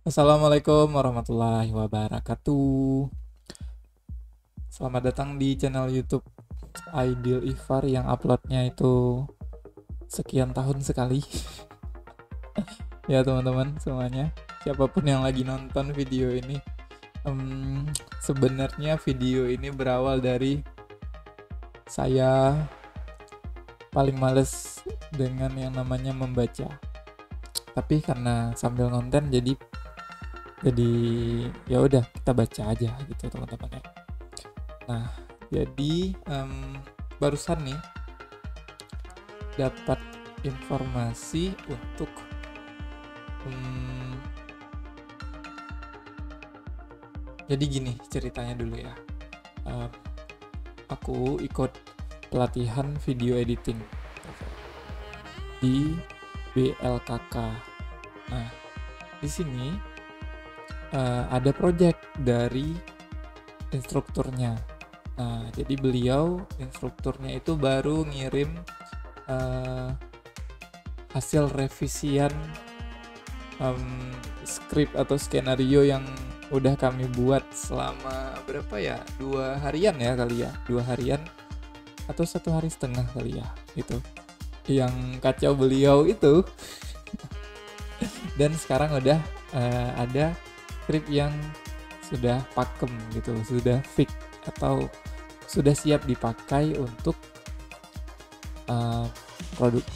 Assalamualaikum warahmatullahi wabarakatuh. Selamat datang di channel YouTube Aidil Ifar yang uploadnya itu sekian tahun sekali. Ya teman-teman semuanya, siapapun yang lagi nonton video ini, sebenarnya video ini berawal dari saya paling males dengan yang namanya membaca. Tapi karena sambil nonton jadi ya udah kita baca aja gitu teman-teman ya. Nah, jadi barusan nih dapat informasi untuk jadi gini ceritanya dulu ya. Aku ikut pelatihan video editing di BLKK. Nah, di sini ada project dari instrukturnya. Nah, jadi beliau instrukturnya itu baru ngirim hasil revisian skrip atau skenario yang udah kami buat selama berapa ya? 2 harian ya kali ya. 2 harian atau 1 hari setengah kali ya gitu. Yang kacau beliau itu. Dan sekarang udah ada skrip yang sudah pakem gitu, sudah fix atau sudah siap dipakai untuk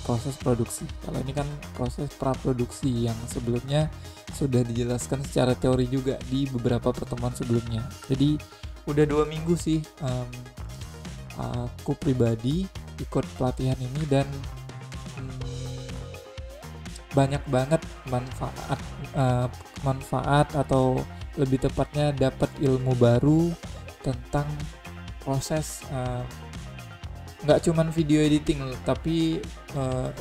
proses produksi. Kalau ini kan proses praproduksi yang sebelumnya sudah dijelaskan secara teori juga di beberapa pertemuan sebelumnya. Jadi udah 2 minggu sih aku pribadi ikut pelatihan ini dan banyak banget manfaat atau lebih tepatnya dapat ilmu baru tentang proses nggak cuman video editing tapi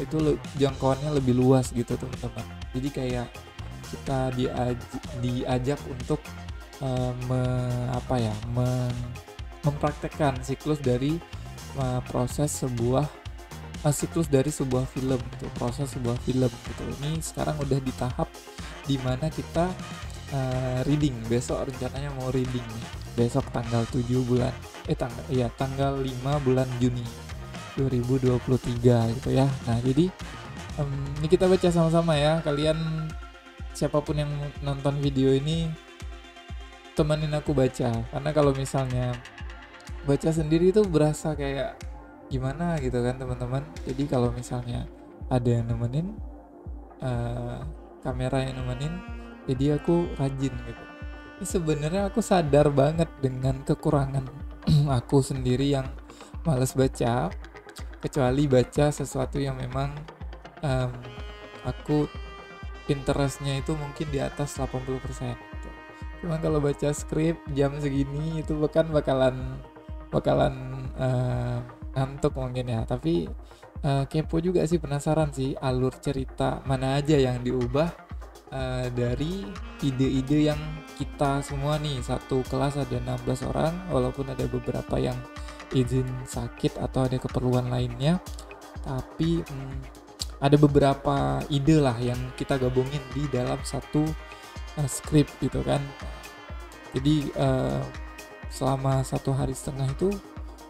itu jangkauannya lebih luas gitu teman-teman. Jadi kayak kita diajak untuk mempraktekkan siklus dari siklus dari sebuah film gitu, proses sebuah film gitu. Ini sekarang udah di tahap dimana kita reading. Besok rencananya mau reading nih. Besok tanggal 5 bulan Juni 2023 gitu ya. Nah, jadi ini kita baca sama-sama ya. Kalian siapapun yang nonton video ini temenin aku baca. Karena kalau misalnya baca sendiri itu berasa kayak gimana gitu kan teman-teman. Jadi kalau misalnya ada yang nemenin, kamera yang nemenin, jadi aku rajin gitu. Ini sebenarnya aku sadar banget dengan kekurangan aku sendiri yang malas baca, kecuali baca sesuatu yang memang aku interestnya itu mungkin di atas 80%. Cuma kalau baca skrip jam segini itu bakalan ngantuk mungkin ya. Tapi kepo juga sih, penasaran sih alur cerita mana aja yang diubah dari ide-ide yang kita semua nih, satu kelas ada 16 orang, walaupun ada beberapa yang izin sakit atau ada keperluan lainnya, tapi ada beberapa ide lah yang kita gabungin di dalam satu skrip gitu kan. Jadi selama 1 hari setengah itu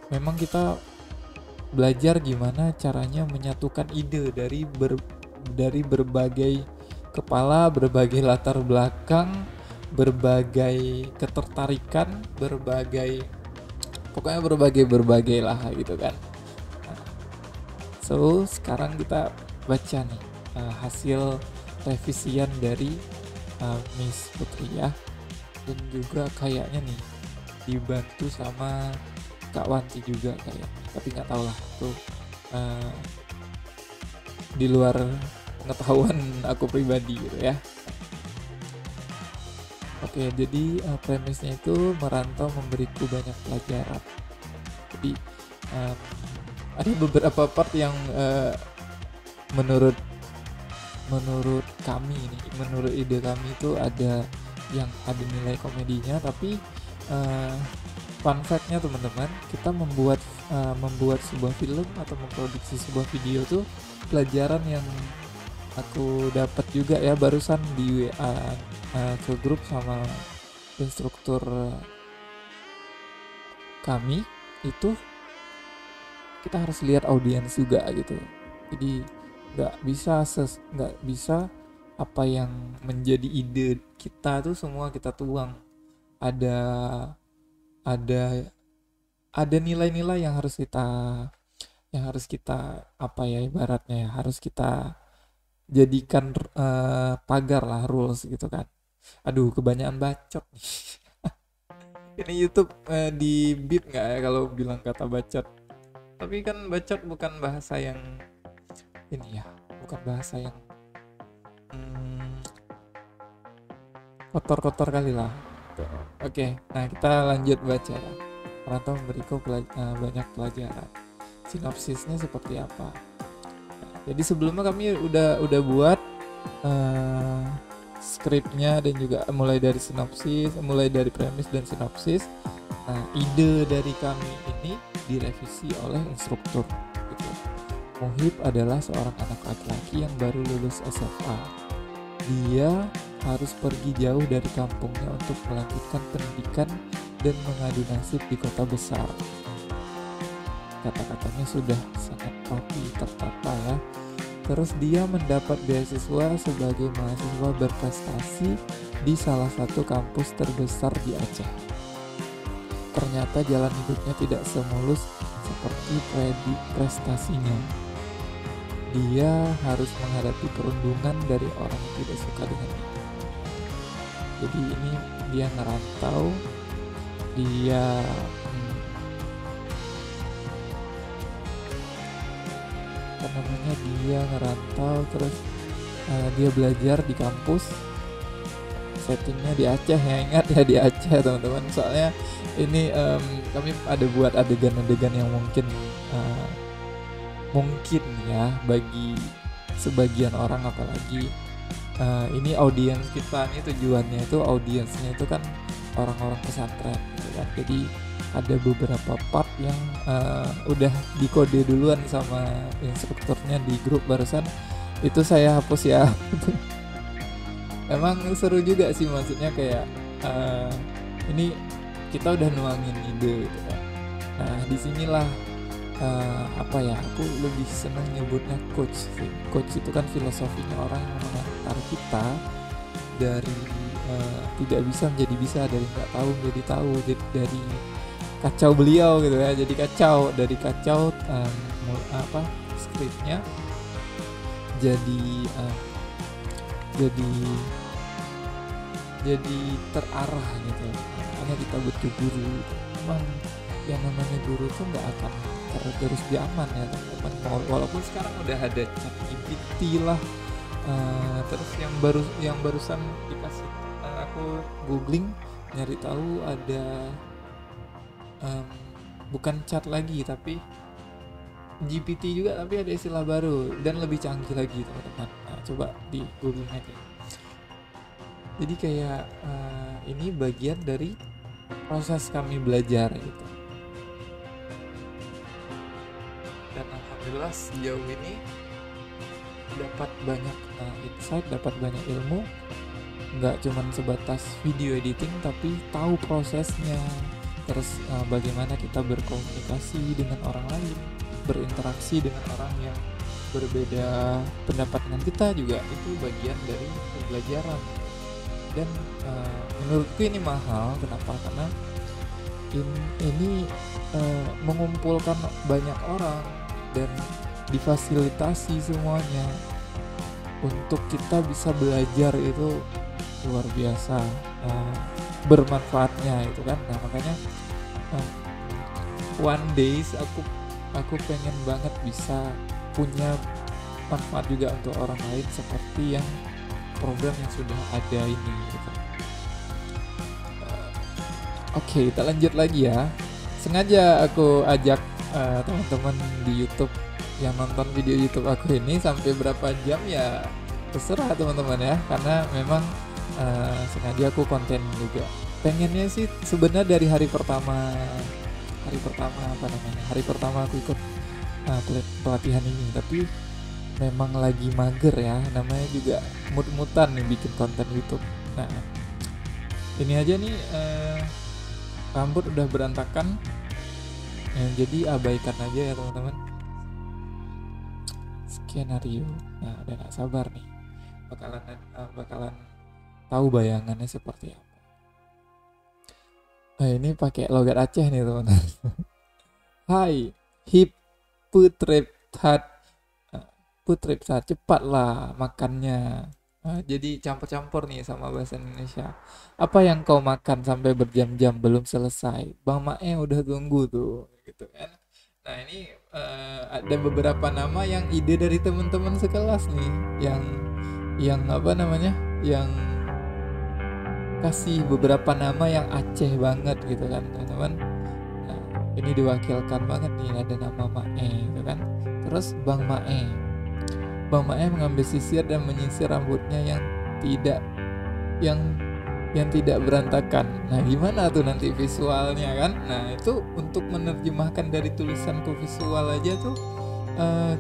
memang kita belajar gimana caranya menyatukan ide dari berbagai kepala, berbagai latar belakang, berbagai ketertarikan, pokoknya berbagai lah gitu kan. So sekarang kita baca nih hasil revisian dari Miss Putri ya, dan juga kayaknya nih dibantu sama Kak Wanti juga kayak, tapi nggak tahu lah tuh di luar pengetahuan aku pribadi gitu ya. Oke, jadi premisnya itu merantau memberiku banyak pelajaran. Jadi ada beberapa part yang menurut kami nih, menurut ide kami itu ada yang ada nilai komedinya, tapi fun fact-nya teman-teman, kita membuat sebuah film atau memproduksi sebuah video tuh pelajaran yang aku dapat juga ya barusan di WA ke grup sama instruktur kami, itu kita harus lihat audiens juga gitu. Jadi nggak bisa apa yang menjadi ide kita tuh semua kita tuang. Ada ada ada nilai-nilai yang harus kita apa ya, ibaratnya ya, harus kita jadikan pagar lah, rules gitu kan. Aduh, kebanyakan bacot nih. Ini YouTube di beep nggak ya kalau bilang kata bacot? Tapi kan bacot bukan bahasa yang ini ya, bukan bahasa yang kotor-kotor kali lah. Oke, nah kita lanjut baca ya. Rantau memberiku banyak pelajaran. Sinopsisnya seperti apa? Nah, jadi sebelumnya kami udah buat skripnya dan juga mulai dari sinopsis, mulai dari premis dan sinopsis. Nah, ide dari kami ini direvisi oleh instruktur. Gitu. Muhib adalah seorang anak laki-laki yang baru lulus SMA. Dia harus pergi jauh dari kampungnya untuk melanjutkan pendidikan dan mengadu nasib di kota besar. Kata-katanya sudah sangat rapi, tertata ya. Terus dia mendapat beasiswa sebagai mahasiswa berprestasi di salah satu kampus terbesar di Aceh. Ternyata jalan hidupnya tidak semulus seperti prestasinya. Dia harus menghadapi perundungan dari orang yang tidak suka dengannya. Jadi ini dia ngerantau, dia dia ngerantau, terus dia belajar di kampus, settingnya di Aceh ya, ingat ya di Aceh teman-teman. Soalnya ini kami ada buat adegan-adegan yang mungkin ya bagi sebagian orang, apalagi ini audiens kita nih, tujuannya itu audiensnya itu kan orang-orang pesantren gitu kan. Jadi ada beberapa part yang udah dikode duluan sama instrukturnya di grup barusan, itu saya hapus ya. Emang seru juga sih, maksudnya kayak ini kita udah nuangin ide gitu kan. Nah disinilah apa ya, aku lebih senang nyebutnya coach sih. Coach itu kan filosofinya orang yang mengantar kita dari tidak bisa menjadi bisa, dari nggak tahu menjadi tahu, dari kacau beliau gitu ya, jadi kacau, dari kacau skripnya jadi terarah gitu. Karena kita butuh guru gitu. Memang yang namanya guru tuh nggak akan terus diaman ya teman-teman. Walaupun sekarang udah ada ChatGPT lah, terus yang barusan dikasih aku googling nyari tahu ada bukan chat lagi tapi GPT juga, tapi ada istilah baru dan lebih canggih lagi teman-teman. Nah, coba di googling aja. Jadi kayak ini bagian dari proses kami belajar gitu. Dan alhamdulillah sejauh ini dapat banyak insight, dapat banyak ilmu. Nggak cuma sebatas video editing, tapi tahu prosesnya. Terus bagaimana kita berkomunikasi dengan orang lain, berinteraksi dengan orang yang berbeda pendapat dengan kita juga, itu bagian dari pembelajaran. Dan menurutku ini mahal. Kenapa? Karena ini mengumpulkan banyak orang dan difasilitasi semuanya untuk kita bisa belajar, itu luar biasa bermanfaatnya itu kan. Nah makanya one days aku pengen banget bisa punya manfaat juga untuk orang lain seperti yang program yang sudah ada ini gitu. Oke, kita lanjut lagi ya. Sengaja aku ajak teman-teman di YouTube yang nonton video YouTube aku ini sampai berapa jam ya terserah teman-teman ya, karena memang sengaja aku konten juga. Pengennya sih sebenarnya dari hari pertama aku ikut pelatihan ini, tapi memang lagi mager ya, namanya juga mut-mutan nih bikin konten YouTube. Nah, ini aja nih rambut udah berantakan. Jadi abaikan aja ya teman-teman skenario. Nah, udah gak sabar nih bakalan tahu bayangannya seperti apa. Nah, ini pakai logat Aceh nih teman-teman. Hai, hip putreptat, putreptat, cepatlah makannya. Jadi campur-campur nih sama bahasa Indonesia. Apa yang kau makan sampai berjam-jam belum selesai? Bang Mae udah tunggu tuh, gitu kan. Nah, ini ada beberapa nama yang ide dari teman-teman sekelas nih, yang apa namanya, yang kasih beberapa nama yang Aceh banget gitu kan teman-teman. Nah, ini diwakilkan banget nih, ada nama Mae gitu kan. Terus Bang Mae mengambil sisir dan menyisir rambutnya yang tidak berantakan. Nah, gimana tuh nanti visualnya kan? Nah, itu untuk menerjemahkan dari tulisan ke visual aja tuh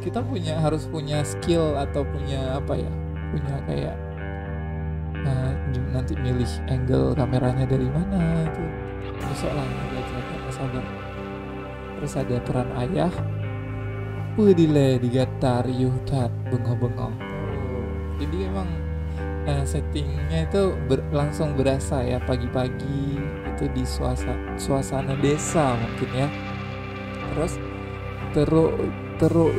kita harus punya skill atau punya apa ya? Punya kayak nanti milih angle kameranya dari mana itu. Besok lah belajar, sabar. Terus ada peran ayah. Pudile digatar yuhtat bengong-bengong. Jadi emang settingnya itu langsung berasa ya, pagi-pagi itu di suasana desa mungkin ya. Terus teruk teruk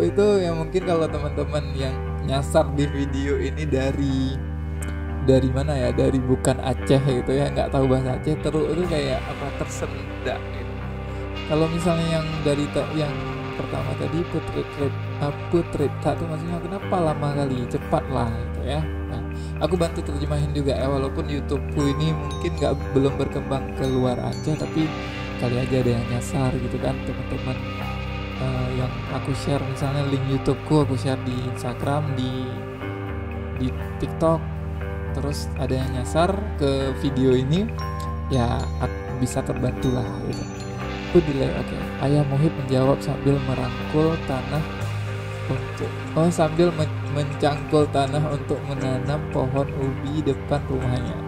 itu ya mungkin kalau teman-teman yang nyasar di video ini dari mana ya, dari bukan Aceh gitu ya, nggak tahu bahasa Aceh, teruk itu kayak apa, tersendak gitu. Kalau misalnya yang dari yang pertama tadi putrita itu maksudnya kenapa lama kali, cepatlah gitu ya. Nah, aku bantu terjemahin juga ya, walaupun YouTubeku ini mungkin belum berkembang ke luar Aceh, tapi kali aja ada yang nyasar gitu kan teman-teman. Yang aku share misalnya link YouTubeku aku share di Instagram, di TikTok, terus ada yang nyasar ke video ini ya, bisa terbantu lah gitu. Delay, oke. Ayah Muhib menjawab sambil merangkul tanah sambil mencangkul tanah untuk menanam pohon ubi depan rumahnya.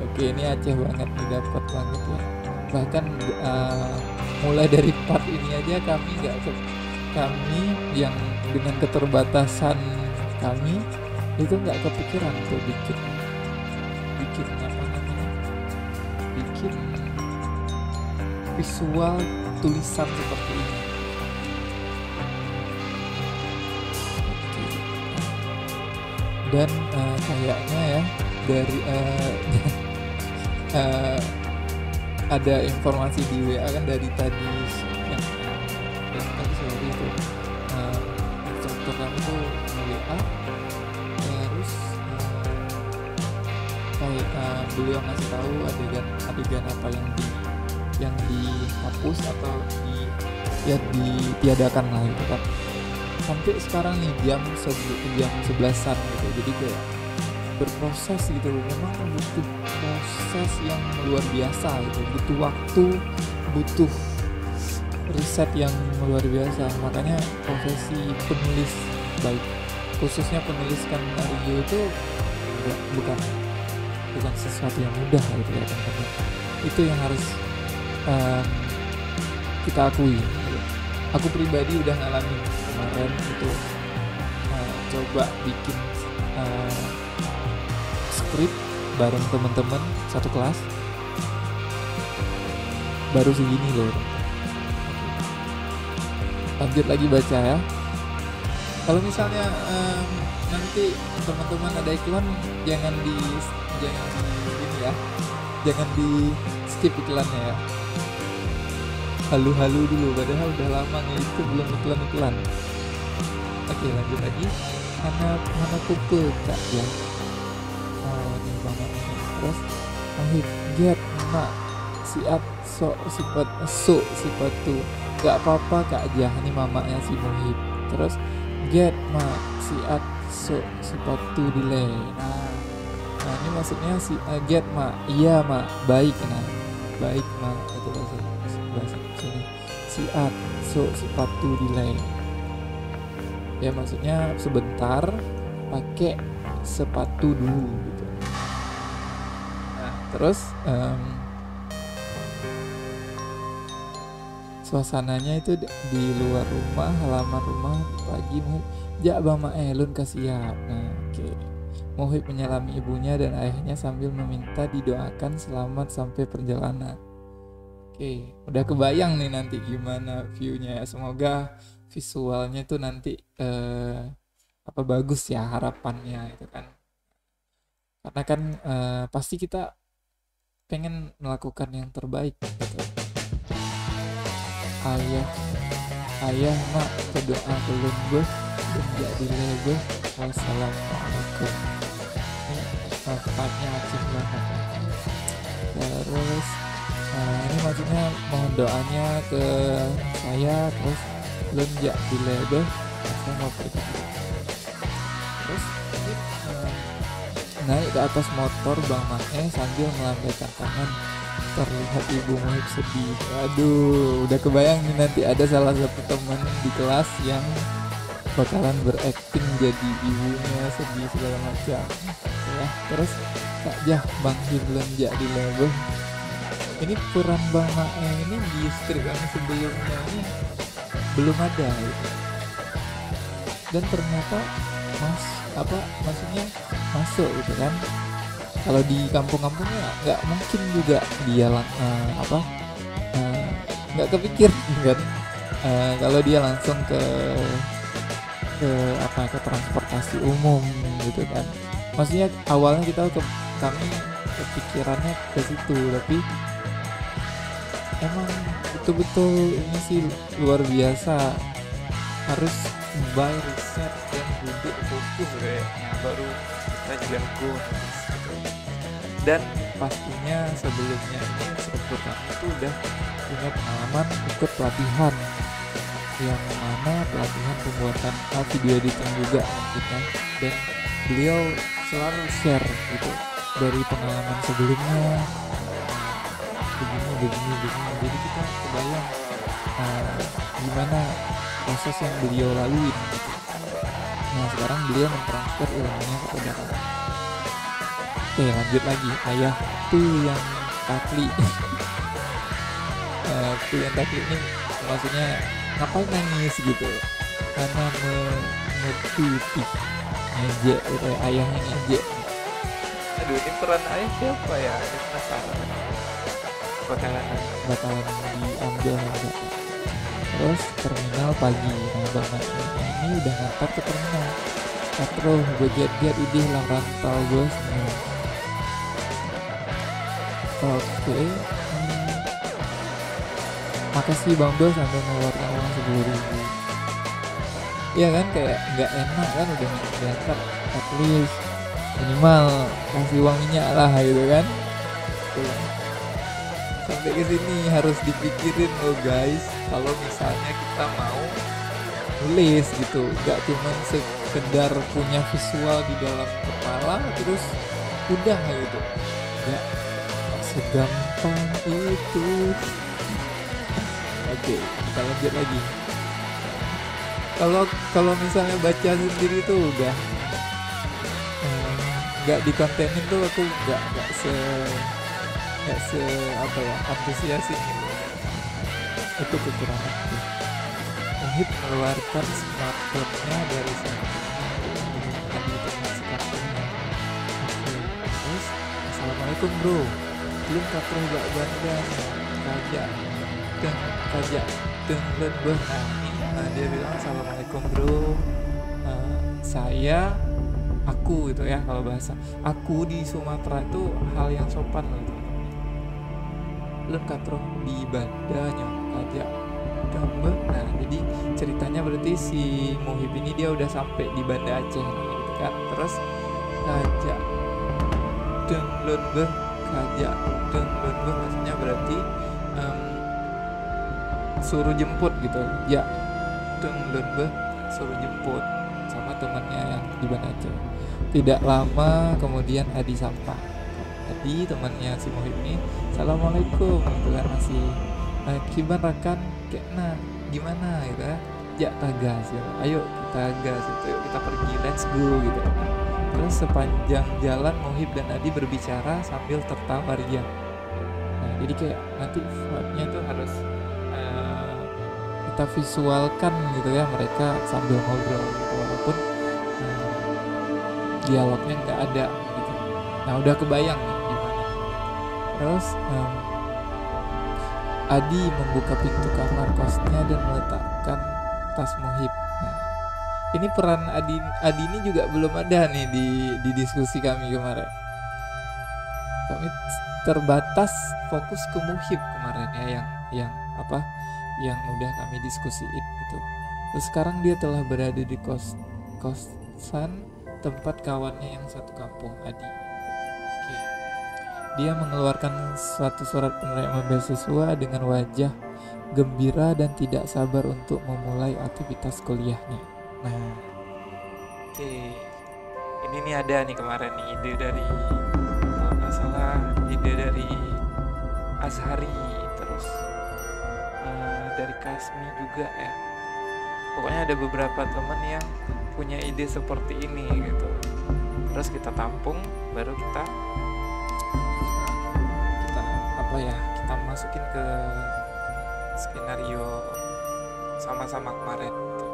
Oke, ini Aceh banget nih, dapat banget ya. Bahkan mulai dari part ini aja kami yang dengan keterbatasan kami itu nggak kepikiran untuk bikin apa namanya, bikin visual tulisan seperti ini. Dan kayaknya ya dari ada informasi di WA kan dari tadi yang tadi sore itu instruktur kami tuh WA, terus kayak beliau ngasih tahu adegan apa yang dihapus atau ditiadakan lah gitu kan. Sampai sekarang nih jam 11-an gitu, jadi kayak berproses gitu, memang butuh proses yang luar biasa gitu, butuh waktu, butuh riset yang luar biasa. Makanya profesi penulis, baik khususnya penulis skenario itu bukan sesuatu yang mudah gitu ya teman-teman. Itu yang harus kita akui. Aku pribadi udah ngalamin kemarin itu, coba bikin skrip bareng teman-teman satu kelas, baru segini loh. Lanjut lagi baca ya. Kalau misalnya nanti teman-teman ada iklan, jangan di skip iklannya ya. Halu-halu dulu, padahal udah lama nih itu belum iklan. Oke, lanjut lagi. Mana kumpul kak ya. Ini banget ini. Terus Muhib, get mak siap sifat tuh. Gak apa-apa kak Jah, ini mamanya si Muhib. Terus get mak siap sifat tuh delay. Nah ini maksudnya si get mak, iya mak, baik nah, baik mak itu bahasa sini. Siap sifat tuh delay. Ya maksudnya sebentar, pakai sepatu dulu gitu. Nah terus suasananya itu di luar rumah, halaman rumah pagi. Jak bang Maelun kasiap. Nah oke. Muhib menyalami ibunya dan ayahnya sambil meminta didoakan selamat sampai perjalanan. Oke, udah kebayang nih nanti gimana view-nya ya. Semoga visualnya tuh nanti bagus ya, harapannya itu kan. Karena kan pasti kita pengen melakukan yang terbaik gitu. Ayah mak berdoa belum gue dan jadi lebe. Wassalamualaikum. Tempatnya acing banget. Terus ini maksudnya mohon doanya ke saya, terus lenjak di lebe. Saya mau pergi. Terus naik ke atas motor Bang Mae sambil melambaikan tangan. Terlihat Ibu Muhib sedih. Aduh, udah kebayang nih nanti ada salah satu teman di kelas yang bakalan berakting jadi ibunya sedih segala macam ya. Terus Kak Jah Bang Hiblen jadi lebe. Ini peran Bang Mae ini di strip yang sebelumnya ini belum ada gitu. Dan ternyata maksudnya masuk gitu kan. Kalau di kampung-kampungnya nggak mungkin juga dia nggak kepikir kan. Kalau dia langsung ke transportasi umum gitu kan. Maksudnya awalnya kami kepikirannya ke situ, tapi emang betul-betul ini sih luar biasa, harus by riset dan duduk fokus kayaknya baru kita jago gitu. Dan pastinya sebelumnya ini struktur kami itu udah punya pengalaman ikut pelatihan, yang mana pelatihan pembuatan video editing juga kita, dan beliau selalu share gitu dari pengalaman sebelumnya begini, jadi kita kebayang gimana proses yang beliau lalui gitu. Nah sekarang beliau mentransfer ilmunya kepada kami. Oke lanjut lagi, ayah tuh yang takli. Tuh yang takli ini maksudnya ngapain nangis gitu, karena menutupi ngejek gitu, ayahnya ngejek. Aduh ini peran ayah siapa ya, ini penasaran bakalan diambil enggak. Terus terminal pagi. Nah Bang ini udah ngantar ke terminal. Katro gue giat idih lah rantau gue semua. Oke. Makasih Bang Bos sampai ngeluarin uang 10.000. Iya kan, kayak nggak enak kan, udah diantar, at least minimal kasih uang minyak lah gitu kan. Tuh. Sampai ke sini harus dipikirin loh guys, kalau misalnya kita mau nulis gitu, nggak cuma sekedar punya visual di dalam kepala terus udah gitu, nggak segampang itu. Oke, kita lanjut lagi. Kalau misalnya baca sendiri tuh udah nggak dikontenin tuh aku nggak antusias ini. Itu kekurangan. Muhib mengeluarkan smartphone-nya dari sampingnya itu masih kartunya. Oke, terus assalamualaikum bro, belum katro gak bandan kajak dengan benar. Nah dia bilang assalamualaikum bro, aku gitu ya, kalau bahasa aku di Sumatera itu hal yang sopan gitu. Belum katro di Banda nyong kajak gambar. Nah jadi ceritanya berarti si Muhib ini dia udah sampai di Banda Aceh gitu kan. Terus kajak denglunbeh, kajak denglunbeh maksudnya berarti suruh jemput gitu ya. Denglunbeh suruh jemput sama temannya yang di Banda Aceh. Tidak lama kemudian Adi sampai. Adi temannya si Muhib ini, assalamualaikum gitu kan, masih kiban rakan kena gimana gitu ya, jak tagas gitu. Ayo kita gas gitu, yuk kita pergi, let's go gitu. Terus sepanjang jalan Muhib dan Adi berbicara sambil tertawa riang. Nah, jadi kayak nanti vibe-nya tuh harus kita visualkan gitu ya, mereka sambil ngobrol gitu, walaupun dialognya nggak ada gitu. Nah, udah kebayang nih gimana. Terus Adi membuka pintu kamar kosnya dan meletakkan tas Muhib. Nah, ini peran Adi ini juga belum ada nih di diskusi kami kemarin. Kami terbatas fokus ke Muhib kemarin ya, yang udah kami diskusiin gitu. Terus sekarang dia telah berada di kosan tempat kawannya yang satu kampung, Adi. Oke. Dia mengeluarkan suatu surat penerimaan beasiswa dengan wajah gembira dan tidak sabar untuk memulai aktivitas kuliahnya. Nah, oke. Ini nih ada nih kemarin nih ide dari, kalau nggak salah ide dari Azhari, terus dari Kasmi juga ya. Pokoknya ada beberapa teman yang punya ide seperti ini gitu. Terus kita tampung, baru kita kita masukin ke skenario sama-sama kemarin gitu.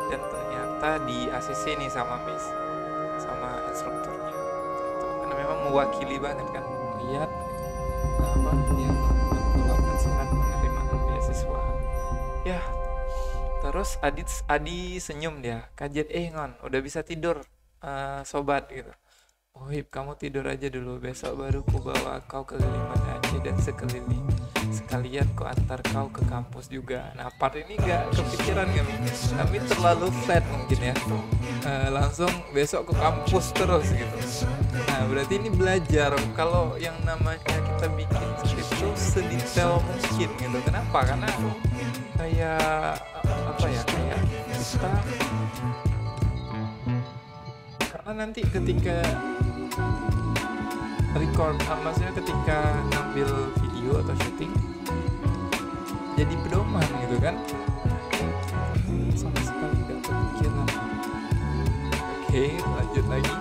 Dan ternyata di ACC nih sama Miss, sama instrukturnya gitu. Karena memang mewakili banget kan, melihat dia mengeluarkan surat penerimaan beasiswa ya. Terus Adi senyum, dia kaget, ngon udah bisa tidur sobat gitu. Muhib, kamu tidur aja dulu, besok baru ku bawa kau keliling mana aja dan sekalian ku antar kau ke kampus juga. Nah, part ini gak kepikiran kami terlalu flat mungkin ya, langsung besok ke kampus terus gitu. Nah, berarti ini belajar kalau yang namanya kita bikin skrip itu sedetail mungkin gitu. Kenapa? Karena kayak kayak kita, karena nanti ketika record, maksudnya ketika ngambil video atau syuting jadi pedoman gitu kan, sama sekali gak kepikiran. Oke, lanjut lagi.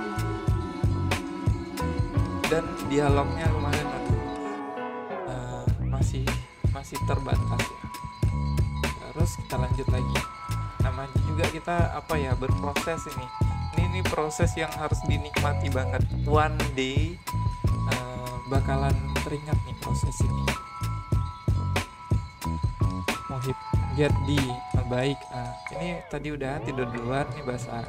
Dan dialognya kemarin masih terbatas ya. Terus kita lanjut lagi. Namanya juga kita berproses ini. Ini proses yang harus dinikmati banget. One day bakalan teringat nih proses ini. Muhib, get di baik. Ini tadi udah tidur duluan nih, bahasa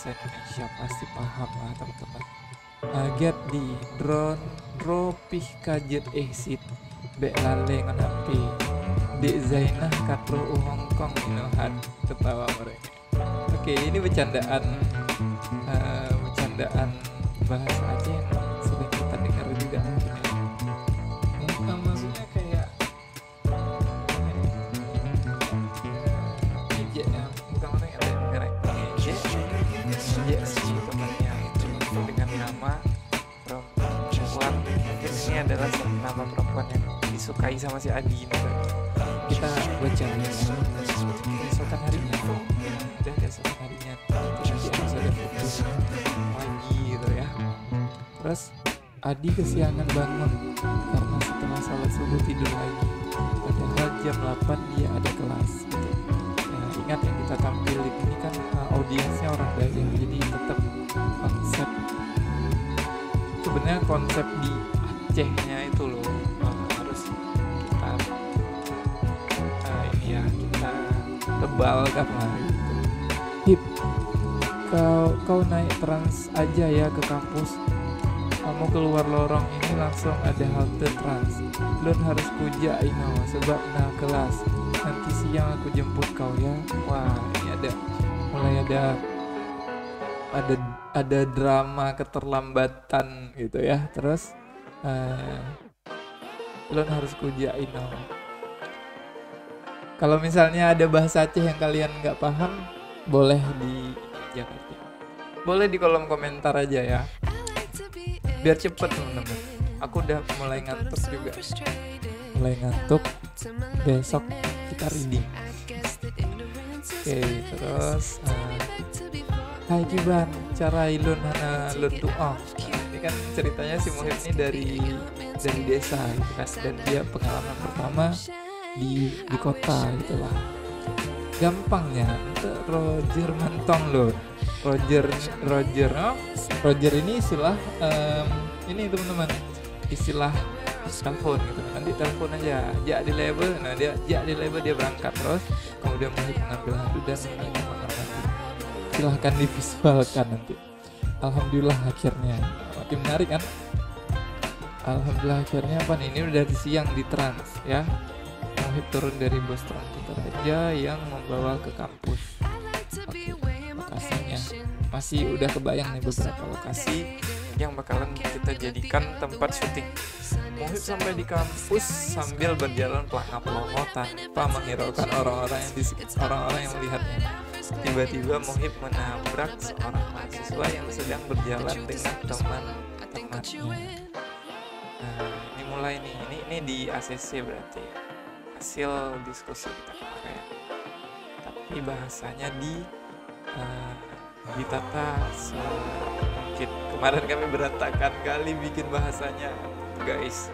Indonesia pasti paham lah teman-teman. Get di dropih kajet sit bek lale ngonapi Dek Zainah katro Hongkong inohan, ketawa mereka. Oke, ini bercandaan bahasa aja yang sering kita dengar juga mungkin ya. Maksudnya kayak ejek ya, bukan orang yang dengar ejek sih temannya itu dengan nama perempuan. Mungkin ini adalah nama perempuan yang disukai sama si Adi ini. Kita baca keesokan harinya, dan keesokan harinya nanti episode fokus pagi gitu ya. Terus Adi kesiangan bangun karena setelah salat subuh tidur lagi, padahal jam 8 dia ada kelas gitu. Ya, ingat yang kita tampilin ini kan audiensnya orang Dayak, jadi tetap sebenarnya konsep di Acehnya itu loh harus kita tebalkan lah gitu. Hip, kau naik trans aja ya ke kampus. Kamu keluar lorong ini langsung ada halte trans. Belum harus kuja sebab kelas. Nanti siang aku jemput kau ya. Wah, ini mulai ada drama keterlambatan gitu ya. Terus belum harus kuja Kalau misalnya ada bahasa Aceh yang kalian nggak paham, boleh di Jakarta. Boleh di kolom komentar aja ya. Biar cepet teman-teman. Aku udah mulai ngantuk juga. Besok kita reading. Oke, terus Hai Kiban, cara ilun hana lun doa. Ini kan ceritanya si Muhib ini dari desa gitu kan, dan dia pengalaman pertama di kota gitulah. Gampangnya itu Roger Mantong loh. Roger oh, Roger ini istilah ini teman-teman, istilah telepon gitu. Nanti telepon aja, ja di label. Nah dia ja di label, dia berangkat terus, kemudian Muhib mengambil handuk dan mengambil kamar mandi. Silahkan divisualkan nanti. Alhamdulillah akhirnya makin menarik kan. Alhamdulillah akhirnya apa nih, ini udah di siang di Trans ya. Muhib turun dari bus Trans yang membawa ke kampus. Oke, lokasinya masih udah kebayang nih beberapa lokasi yang bakalan kita jadikan tempat syuting. Muhib sampai di kampus sambil berjalan pelongo tanpa menghiraukan orang-orang yang melihatnya. Tiba-tiba Muhib menabrak seorang mahasiswa yang sedang berjalan dengan teman-temannya. Nah, ini mulai nih, ini di ACC berarti ya, hasil diskusi kita kemarin. Tapi bahasanya ditata sedikit. Kemarin kami berantakan kali bikin bahasanya, guys.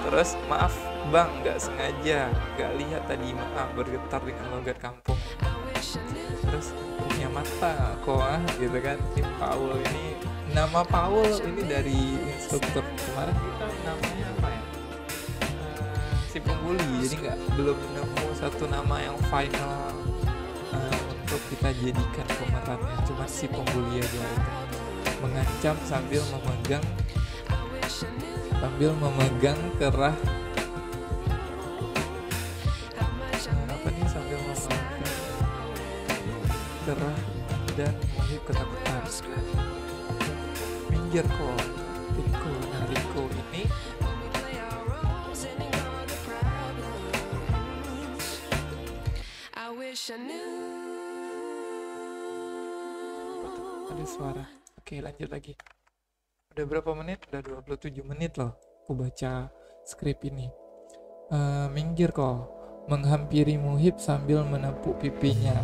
Terus maaf bang, nggak sengaja, nggak lihat tadi, maaf, bergetar dengan logat kampung. Terus punya mata kok gitu kan. Ini Paul, ini nama Paul ini dari instruktur kemarin kita namanya apa ya, si penghuli, jadi belum nemu satu nama yang final untuk kita jadikan pemerannya, cuma si penghuli aja itu. Mengancam sambil memegang kerah gerah dan Muhib ketakutan. Minggir kok, Riko. Nah Riko ini ada suara. Oke, lanjut lagi. Udah berapa menit? Udah 27 menit loh aku baca skrip ini. Minggir kok, menghampiri Muhib sambil menepuk pipinya.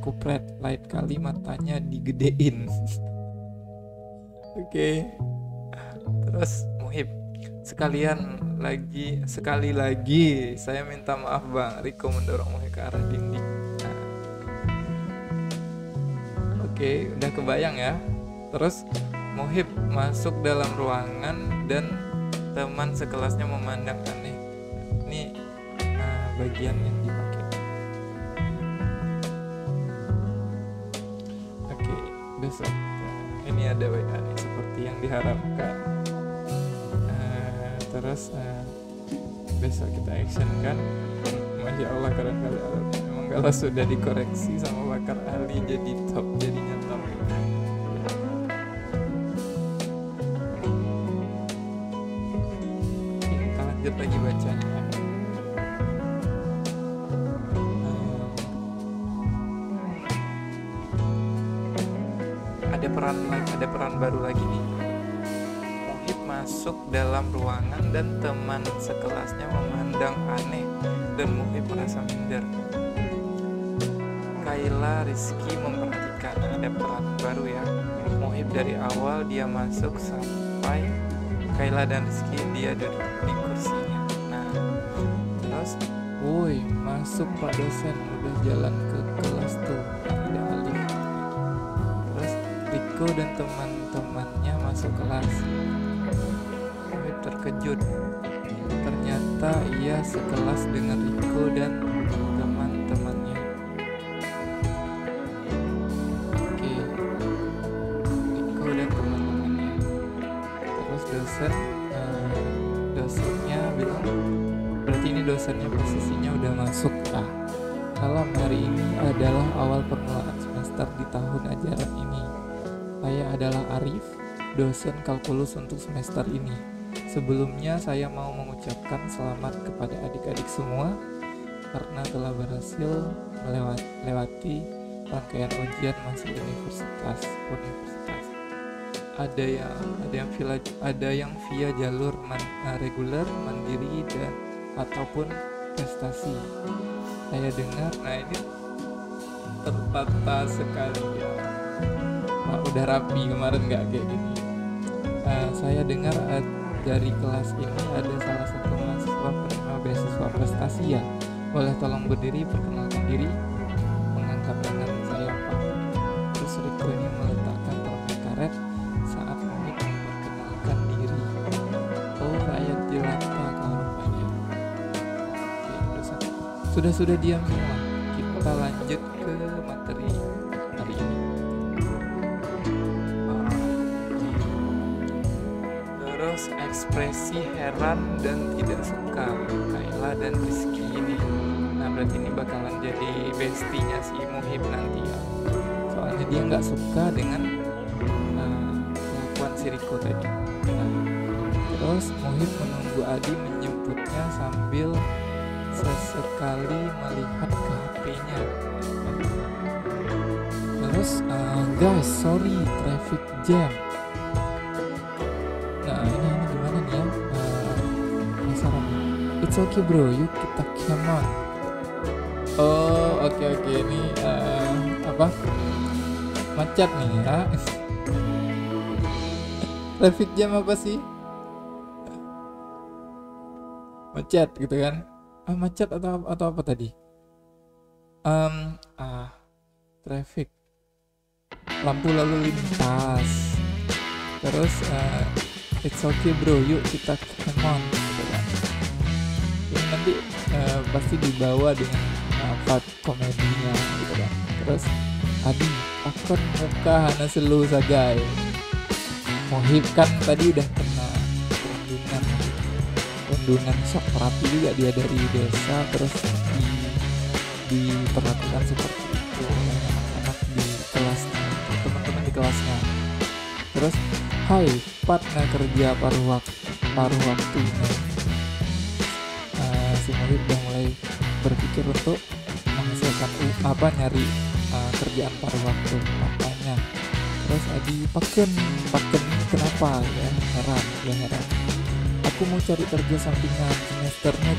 Kupret, lain kali matanya digedein. Oke. Terus Muhib, sekali lagi saya minta maaf bang. Riko mendorong Muhib ke arah dinding. Nah. Oke, udah kebayang ya. Terus Muhib masuk dalam ruangan dan teman sekelasnya memandang aneh. Ini bagian yang dipakai. Oke, besok ini ada WA nih seperti yang diharapkan. Terus besok kita action kan. Masya Allah, keren kali alatnya. Memang kalau sudah dikoreksi sama Bakar Ali jadi top, jadinya top. Kita lanjut lagi bacanya. Ada peran baru lagi nih. Muhib masuk dalam ruangan dan teman sekelasnya memandang aneh dan Muhib merasa minder. Kayla Rizky memperhatikan. Ada peran baru ya. Muhib dari awal dia masuk sampai Kayla dan Rizky dia duduk di kursinya. Nah, terus woi, masuk Pak dosen, udah jalan ke kelas tuh. Ada Alif. Terus Riko dan teman-temannya masuk kelas. Muhib terkejut. Ternyata ia sekelas dengan Riko dan teman-temannya. Oke, Riko dan teman-temannya. Terus dosennya bilang, berarti ini dosennya posisinya udah masuk. Malam hari ini adalah awal permulaan semester di tahun ajaran ini. Saya adalah Arif, dosen kalkulus untuk semester ini. Sebelumnya saya mau mengucapkan selamat kepada adik-adik semua karena telah berhasil melewati rangkaian ujian masuk universitas. Ada yang via jalur reguler, mandiri dan ataupun prestasi. Saya dengar, nah ini tertata sekali ya. Wah, udah rapi, kemarin nggak kayak gini. Saya dengar dari kelas ini ada salah satu mahasiswa penerima beasiswa prestasi ya. Boleh tolong berdiri, perkenalkan diri, mengangkat tangan saya Pak. Terus Riko ini meletakkan permen karet saat Muhib memperkenalkan diri. Oh, rakyat jelata kau rupanya. Oke, sudah diam semua. Kita lanjut ke materi hari ini. Terus ekspresi heran dan tidak suka Kayla dan Rizky ini. Nah, berarti ini bakalan jadi bestinya si Muhib nanti ya. Soalnya dia nggak suka dengan kelakuan si Riko tadi. Nah, terus Muhib menunggu Adi menjemputnya sambil sesekali melihat ke HP-nya. Terus guys, sorry traffic jam. Nah, ini gimana nih ya? Penasaran. It's okay bro, yuk kita come on. Oh, oke ini apa? Macet nih ya. Traffic jam apa sih? Macet gitu kan? Macet atau apa tadi? Traffic, lampu lalu lintas. Terus it's okay bro, yuk kita come on gitu kan. Ini nanti pasti dibawa dengan vibe komedinya gitu kan. Terus Adi akun muka hana selu sagai. Muhib kan tadi udah kena perundungan sok rapi juga, dia dari desa terus diperlakukan seperti itu oleh anak-anak di kelasnya, teman-teman di kelasnya. Terus hai partner kerja paruh waktu ini. Si Muhib udah mulai berpikir untuk menghasilkan nyari kerjaan paruh waktu katanya. Terus Adi paken kenapa ya, heran. Aku mau cari kerja sampingan, semesternya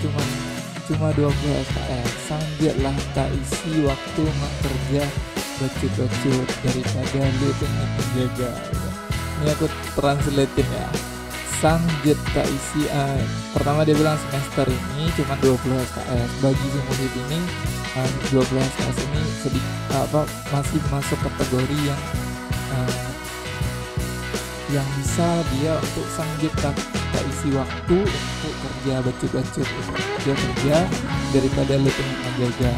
cuma 20 SKS. Sanggit lah tak isi waktu kerja bacut daripada lu pengen menjaga. Ini aku translatein ya. Sanggit tak isi. Pertama dia bilang semester ini cuma 20 SKS. Bagi si Muhib ini 12 SKS ini masih masuk kategori yang bisa dia untuk sanggit tak isi waktu untuk kerja bacut dia kerja daripada lu pengen menjaga,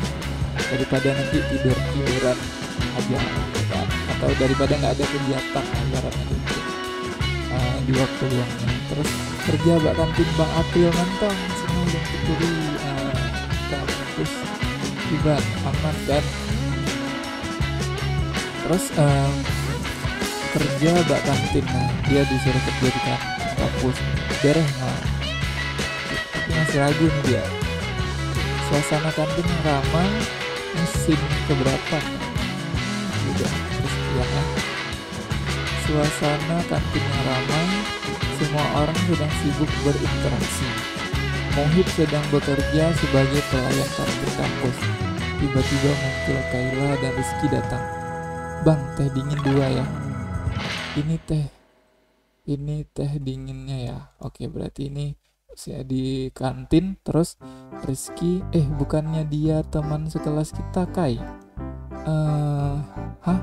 daripada nanti tiduran aja gitu, atau daripada nggak ada kegiatan ibaratnya gitu di waktu luangnya. Terus kerja bak kantin Bang April mantong semua yang dicuri kampus tiba aman kan. Terus kerja bak kantin, dia disuruh kerja di kampus darah tapi masih ragu nih dia. Suasana kantin ramai, mesin keberapa udah. Terus bilangnya suasana kantin yang ramai, semua orang sedang sibuk berinteraksi. Muhib sedang bekerja sebagai pelayan kantin kampus. Tiba-tiba muncul Kayla dan Rizky datang. Bang, teh dingin 2 ya. Ini teh dinginnya ya. Oke, berarti ini saya di kantin. Terus Rizky, bukannya dia teman sekelas kita Kai?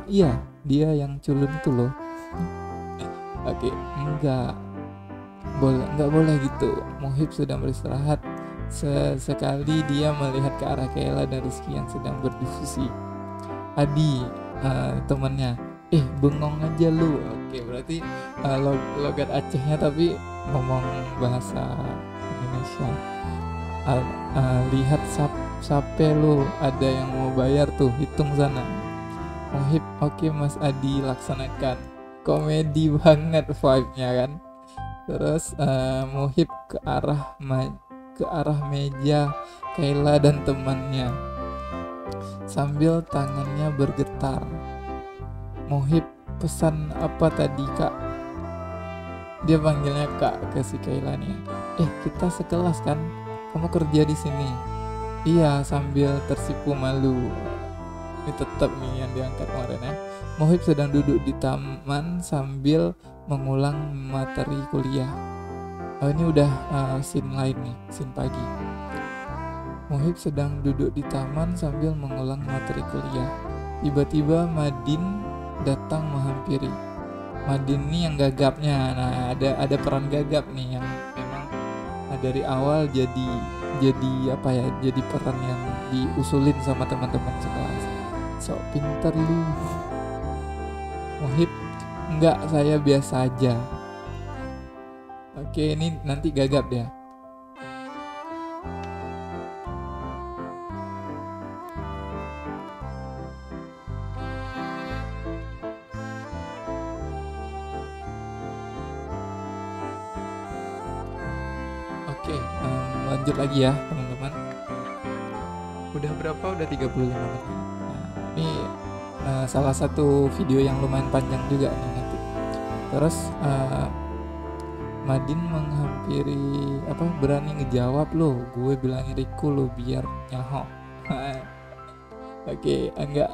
Iya, dia yang culun itu loh. Oke, enggak boleh gitu. Muhib sedang beristirahat. Sesekali dia melihat ke arah Kayla dan Rizky yang sedang berdiskusi. Adi, temannya, bengong aja lu. Oke, berarti logat Acehnya tapi ngomong bahasa Indonesia. Lihat sape lu, ada yang mau bayar tuh, hitung sana. Muhib, oke Mas Adi, laksanakan. Komedi banget vibe-nya kan. Terus Muhib ke arah meja Kayla dan temannya sambil tangannya bergetar. Muhib, pesan apa tadi kak? Dia panggilnya kak ke si Kayla nih. Kita sekelas kan? Kamu kerja di sini? Iya, sambil tersipu malu. Ini tetap nih yang diangkat kemarin ya. Muhib sedang duduk di taman sambil mengulang materi kuliah. Ini udah scene lain nih, scene pagi. Muhib sedang duduk di taman sambil mengulang materi kuliah. Tiba-tiba Madin datang menghampiri. Madin nih yang gagapnya. Nah, ada peran gagap nih yang memang dari awal jadi apa ya? Jadi peran yang diusulin sama teman-teman sekelas. Sok pinter lu. Muhib, enggak, saya biasa aja. Oke, ini nanti gagap dia. Oke, lanjut lagi ya teman-teman. Udah berapa? Udah 35 menit. Nah, ini salah satu video yang lumayan panjang juga nih nanti. Terus Madin menghampiri, berani ngejawab lo, gue bilangin Riko lo biar nyaho. Oke, enggak,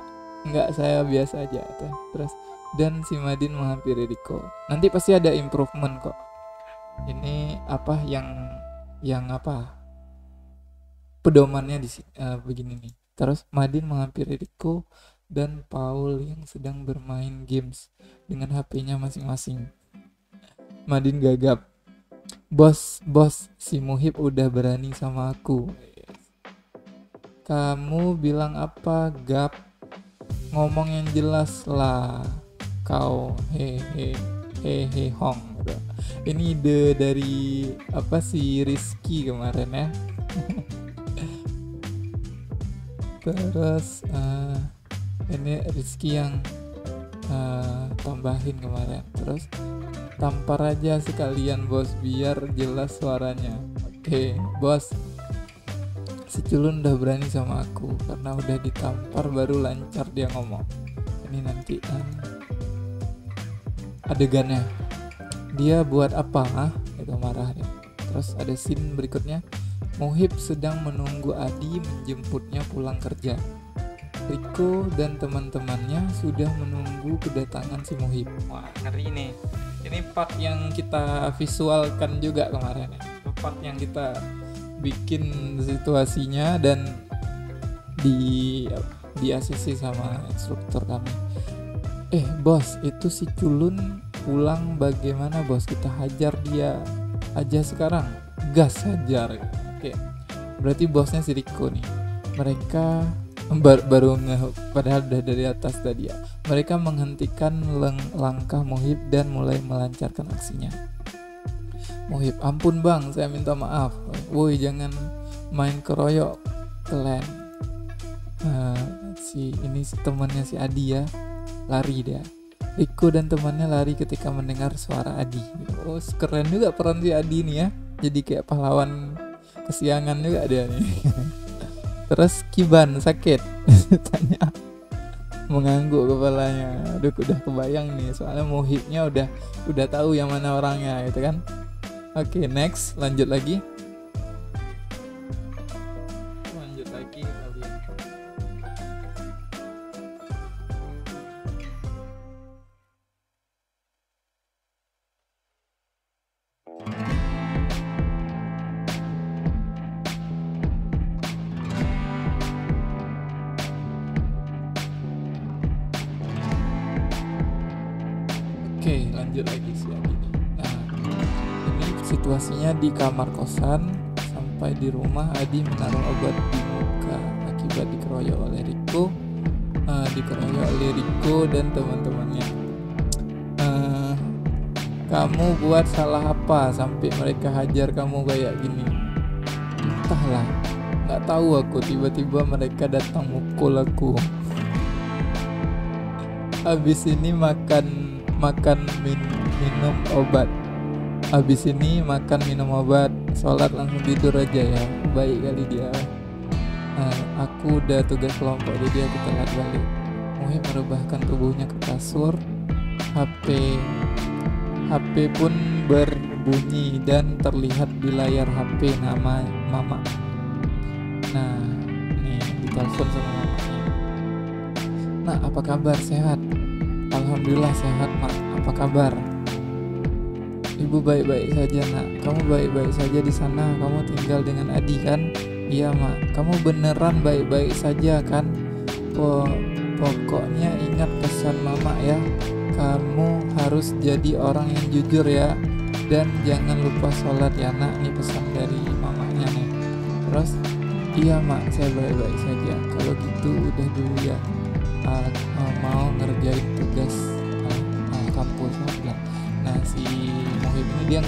saya biasa aja. Terus dan si Madin menghampiri Riko. Nanti pasti ada improvement kok. Ini yang pedomannya di begini nih. Terus Madin menghampiri Riko dan Paul yang sedang bermain games dengan HP-nya masing-masing. Madin gagap. Bos, si Muhib udah berani sama aku. Kamu bilang apa, Gap? Ngomong yang jelas lah. Kau hehe hong. Ini ide dari si Rizky kemarin ya. Terus ini Rizky yang tambahin kemarin. Terus tampar aja sekalian bos biar jelas suaranya. Oke, bos, si culun udah berani sama aku karena udah ditampar baru lancar dia ngomong. Ini nanti adegannya. Dia buat apa? Itu marah dia. Terus ada scene berikutnya. Muhib sedang menunggu Adi menjemputnya pulang kerja. Riko dan teman-temannya sudah menunggu kedatangan si Muhib. Wah, ngeri nih. Ini part yang kita visualkan juga kemarin ya. Part yang kita bikin situasinya dan di ACC sama instruktur kami. Bos, itu si culun pulang bagaimana bos? Kita hajar dia aja sekarang. Gas hajar. Oke. Berarti bosnya si Riko nih. Mereka baru padahal udah dari atas tadi ya. Mereka menghentikan langkah Muhib dan mulai melancarkan aksinya. Muhib, ampun bang, saya minta maaf. Woi, jangan main keroyok kalian. Si temannya si Adi ya, lari dia. Riko dan temannya lari ketika mendengar suara Adi. Oh, keren juga peran si Adi nih ya. Jadi kayak pahlawan kesiangan juga dia nih. Terus Kiban sakit. Tanya. Mengangguk kepalanya. Aduh, udah kebayang nih. Soalnya Muhibnya udah tahu yang mana orangnya gitu kan. Oke, next, lanjut lagi. Oke, lanjut lagi si Adi. Nah, ini situasinya di kamar kosan. Sampai di rumah, Adi menaruh obat di muka akibat dikeroyok oleh Riko dan teman-temannya. Kamu buat salah apa sampai mereka hajar kamu kayak gini? Entahlah, nggak tahu aku. Tiba-tiba mereka datang mukul aku. Habis ini makan minum obat. Habis ini makan minum obat, sholat langsung tidur aja ya. Baik kali dia. Aku udah tugas kelompok jadi aku telat balik. Muhib merebahkan tubuhnya ke kasur. HP pun berbunyi dan terlihat di layar HP nama Mama. Nah, nih ditelepon sama mamanya. nak, apa kabar, sehat? Alhamdulillah sehat mak, apa kabar? Ibu baik-baik saja nak, kamu baik-baik saja di sana, kamu tinggal dengan Adi kan? Iya mak, kamu beneran baik-baik saja kan? Pokoknya ingat pesan mama ya, kamu harus jadi orang yang jujur ya, dan jangan lupa sholat ya nak. Ini pesan dari mamanya nih. Terus, iya mak, saya baik-baik saja. Kalau gitu udah dulu ya, mau ngerjain tugas kampus lah. Nah si Muhib ini dia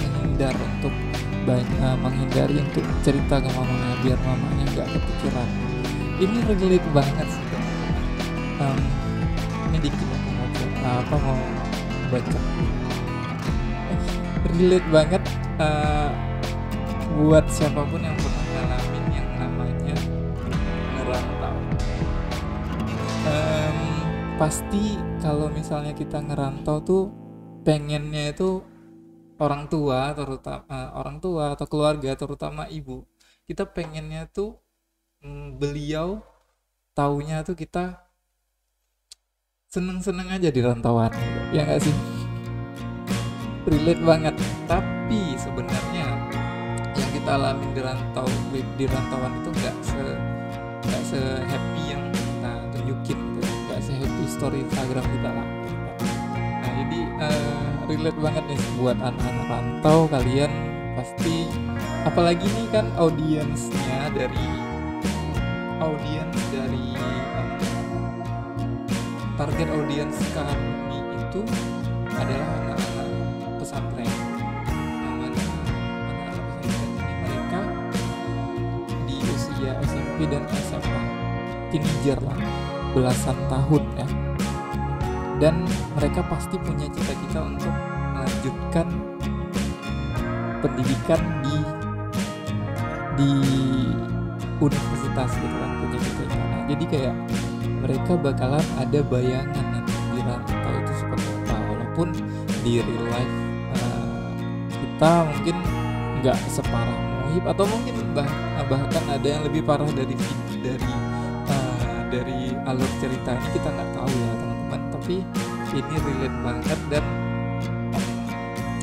menghindari untuk cerita ke mamanya biar mamanya nggak kepikiran. Ini relate banget sih. Ini dikit mau baca. Relate banget buat siapapun yang pernah ngalamin yang namanya ngerantau. Pasti kalau misalnya kita ngerantau tuh pengennya itu orang tua atau keluarga, terutama ibu, kita pengennya tuh beliau taunya tuh kita seneng-seneng aja di rantauan, ya nggak sih? Relate banget. Tapi sebenarnya yang kita alamin di rantauan itu nggak se happy yang kita tunjukin gitu, nggak se happy story Instagram kita lah. Nah jadi relate banget nih buat anak-anak rantau. Kalian pasti, apalagi nih kan audiens dari target audiens kami itu adalah anak-anak pesantren. Anak-anak pesantren ini mereka di usia SMP dan SMA, teenager lah, belasan tahun ya. Dan mereka pasti punya cita-cita untuk melanjutkan pendidikan di universitas gitu kan, punya cita-cita. Nah, jadi kayak mereka bakalan ada bayangan nanti di rantau itu seperti apa, walaupun di real life kita mungkin nggak separah Muhib, atau mungkin bahkan ada yang lebih parah dari alur cerita ini, kita nggak tahu ya teman-teman. Tapi ini relate banget dan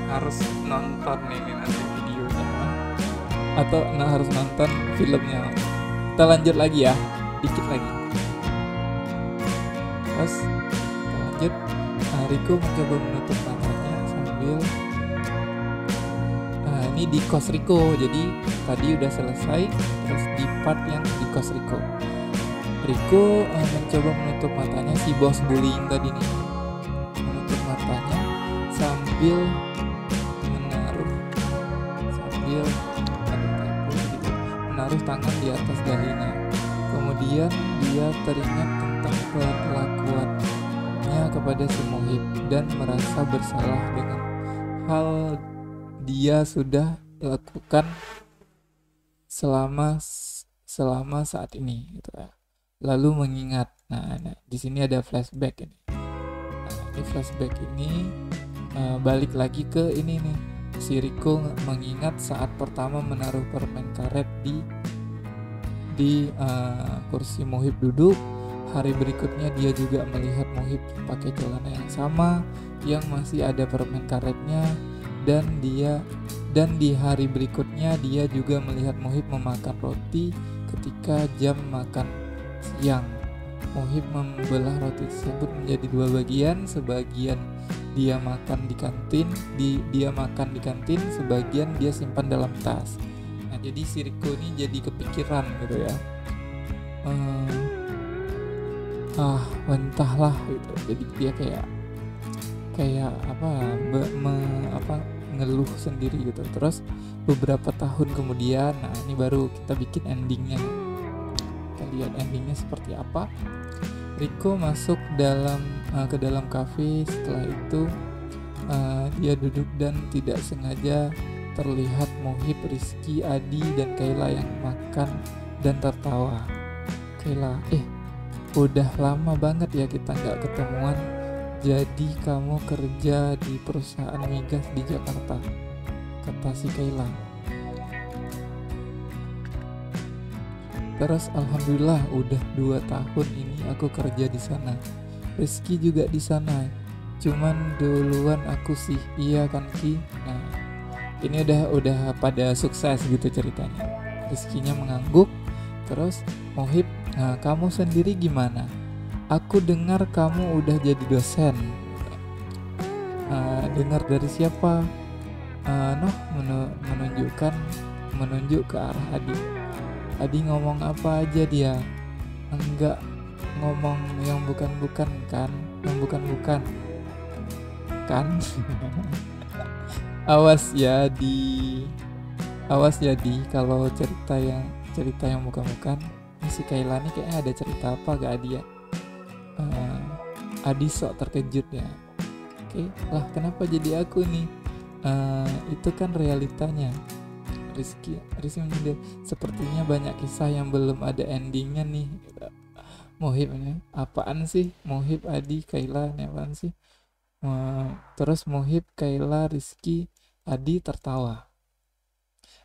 harus nonton ini nanti videonya, atau harus nonton filmnya. Kita lanjut lagi ya, dikit lagi. Terus kita lanjut. Riko mencoba menutup matanya sambil ini di kos Riko. Jadi tadi udah selesai, terus di part yang di kos Riko mencoba menutup matanya, si bos bullying tadi nih menutup matanya sambil menaruh tangan di atas dahinya. Kemudian dia teringat tentang perlakuannya kepada si Muhib dan merasa bersalah dengan hal dia sudah lakukan selama saat ini gitu ya. Lalu mengingat, nah di sini ada flashback ini. Nah, ini flashback ini balik lagi ke ini nih. Si Riko mengingat saat pertama menaruh permen karet di kursi Muhib duduk. Hari berikutnya dia juga melihat Muhib pakai celana yang sama yang masih ada permen karetnya, dan di hari berikutnya dia juga melihat Muhib memakan roti ketika jam makan siang. Muhib membelah roti tersebut menjadi 2 bagian, sebagian dia makan di kantin, sebagian dia simpan dalam tas. Nah, jadi si Riko ini jadi kepikiran gitu ya. Entahlah gitu. Jadi dia kayak ngeluh sendiri gitu. Terus beberapa tahun kemudian, nah ini baru kita bikin endingnya. Kita lihat endingnya seperti apa. Riko masuk ke dalam kafe. Setelah itu dia duduk dan tidak sengaja terlihat Muhib, Rizky, Adi, dan Kayla yang makan dan tertawa. Kayla, udah lama banget ya kita nggak ketemuan. Jadi kamu kerja di perusahaan migas di Jakarta, kata si Kayla. Terus alhamdulillah udah 2 tahun ini aku kerja di sana. Rizky juga di sana. Cuman duluan aku sih. Iya kan Ki? Nah, ini udah pada sukses gitu ceritanya. Rizkynya mengangguk. Terus Mohib, nah kamu sendiri gimana? Aku dengar kamu udah jadi dosen. Dengar dari siapa? Noh menunjuk ke arah Adi. Adi ngomong apa aja dia? Enggak ngomong yang bukan-bukan kan? Yang bukan-bukan kan? Awas ya kalau cerita yang bukan-bukan. Si Kayla nih kayaknya ada cerita apa gak Adi ya? Adi sok terkejut ya. Oke, lah kenapa jadi aku nih? Itu kan realitanya. Rizky menyindir. Sepertinya banyak kisah yang belum ada endingnya nih. Mohib ini apaan sih? Mohib, Adi, Kayla ini apaan sih? Terus Mohib, Kayla, Rizky, Adi tertawa.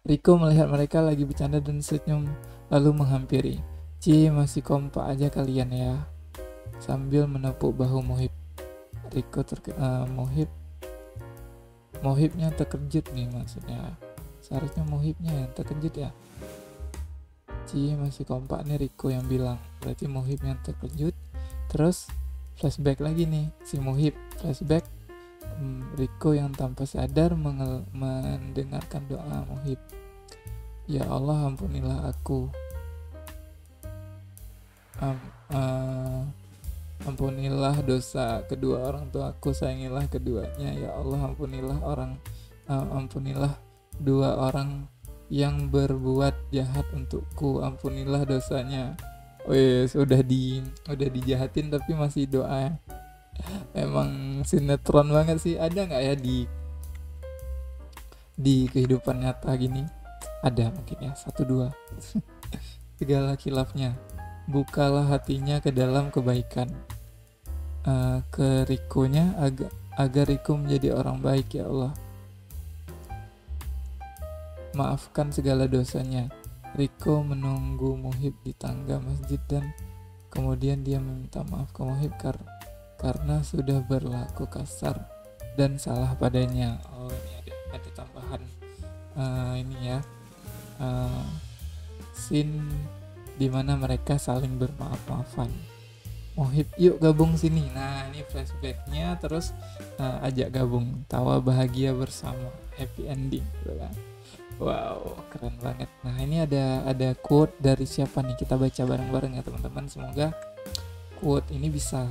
Riko melihat mereka lagi bercanda dan senyum lalu menghampiri. Cie, masih kompak aja kalian ya. Sambil menepuk bahu Mohib. Riko Mohibnya terkejut nih maksudnya. Seharusnya Mohibnya yang terkejut ya. Cie, masih kompak nih Riko yang bilang. Berarti Mohib yang terkejut. Terus flashback lagi nih si Mohib. Flashback Riko yang tanpa sadar mendengarkan doa Mohib. Ya Allah, ampunilah aku. Ampunilah dosa kedua orang tuaku, sayangilah keduanya. Ya Allah, ampunilah dua orang yang berbuat jahat untukku, ampunilah dosanya. Wes, udah dijahatin tapi masih doa. Emang sinetron banget sih. Ada nggak ya di kehidupan nyata gini? Ada mungkin ya, 1-2. Segala khilafnya, bukalah hatinya ke dalam kebaikan. Ke Rikonya agar Riko menjadi orang baik ya Allah. Maafkan segala dosanya. Riko menunggu Mohib di tangga masjid dan kemudian dia meminta maaf ke Mohib karena sudah berlaku kasar dan salah padanya. Oh, ini ada tambahan ini ya, scene dimana mereka saling bermaaf-maafan. Mohib, yuk gabung sini. Nah, ini flashbacknya, terus ajak gabung, tawa bahagia bersama, happy ending gitu kan. Wow, keren banget. Nah, ini ada quote dari siapa nih? Kita baca bareng-bareng ya teman-teman. Semoga quote ini bisa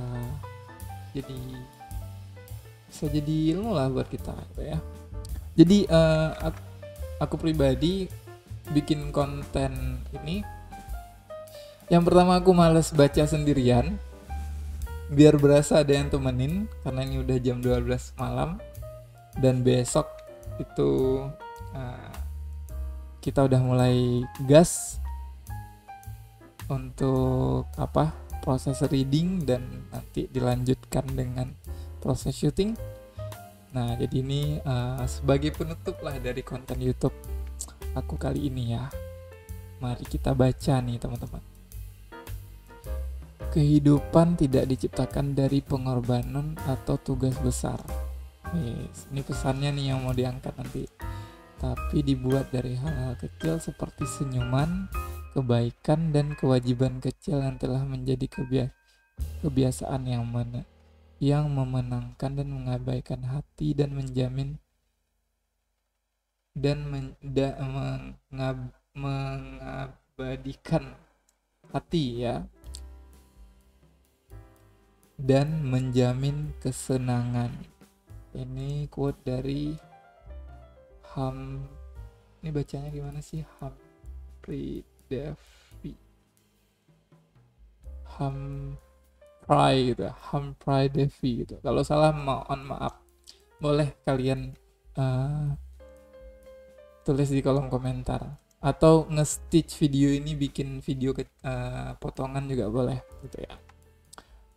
jadi ilmu lah buat kita gitu ya. Jadi aku pribadi bikin konten ini, yang pertama aku males baca sendirian, biar berasa ada yang temenin, karena ini udah jam 12 malam dan besok itu kita udah mulai gas untuk proses reading dan nanti dilanjutkan dengan proses syuting. Nah, jadi ini sebagai penutup lah dari konten YouTube aku kali ini ya. Mari kita baca nih teman-teman. Kehidupan tidak diciptakan dari pengorbanan atau tugas besar. Yes, ini pesannya nih yang mau diangkat nanti. Tapi dibuat dari hal-hal kecil seperti senyuman, kebaikan, dan kewajiban kecil yang telah menjadi kebiasaan yang memenangkan dan mengabaikan hati dan mengabadikan hati ya, dan menjamin kesenangan. Ini quote dari ini bacanya gimana sih? Humphrey Davy gitu. Kalau salah mohon maaf. Boleh kalian tulis di kolom komentar, atau nge-stitch video ini, bikin video potongan juga boleh gitu ya.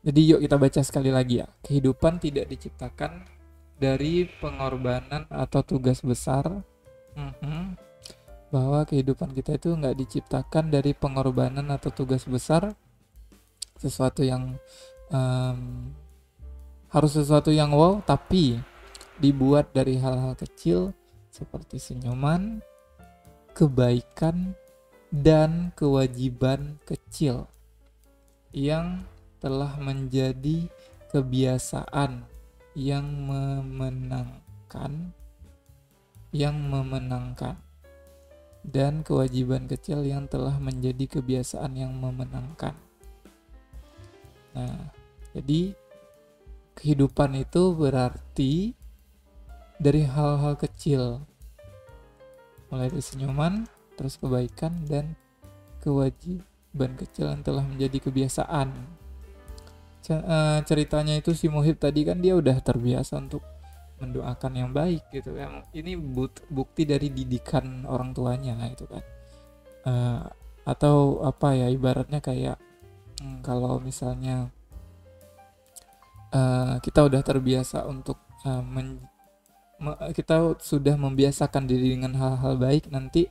Jadi yuk kita baca sekali lagi ya. Kehidupan tidak diciptakan dari pengorbanan atau tugas besar. Bahwa kehidupan kita itu nggak diciptakan dari pengorbanan atau tugas besar, sesuatu yang em, harus sesuatu yang wow, tapi dibuat dari hal-hal kecil seperti senyuman, kebaikan, dan kewajiban kecil yang telah menjadi kebiasaan yang memenangkan, dan kewajiban kecil yang telah menjadi kebiasaan yang memenangkan. Nah, jadi kehidupan itu berarti dari hal-hal kecil, mulai dari senyuman, terus kebaikan, dan kewajiban kecil yang telah menjadi kebiasaan. Ceritanya itu si Muhib tadi kan dia udah terbiasa untuk mendoakan yang baik gitu kan. Ini bukti dari didikan orang tuanya itu kan. Atau apa ya, ibaratnya kayak kalau misalnya kita udah terbiasa untuk kita sudah membiasakan diri dengan hal-hal baik, nanti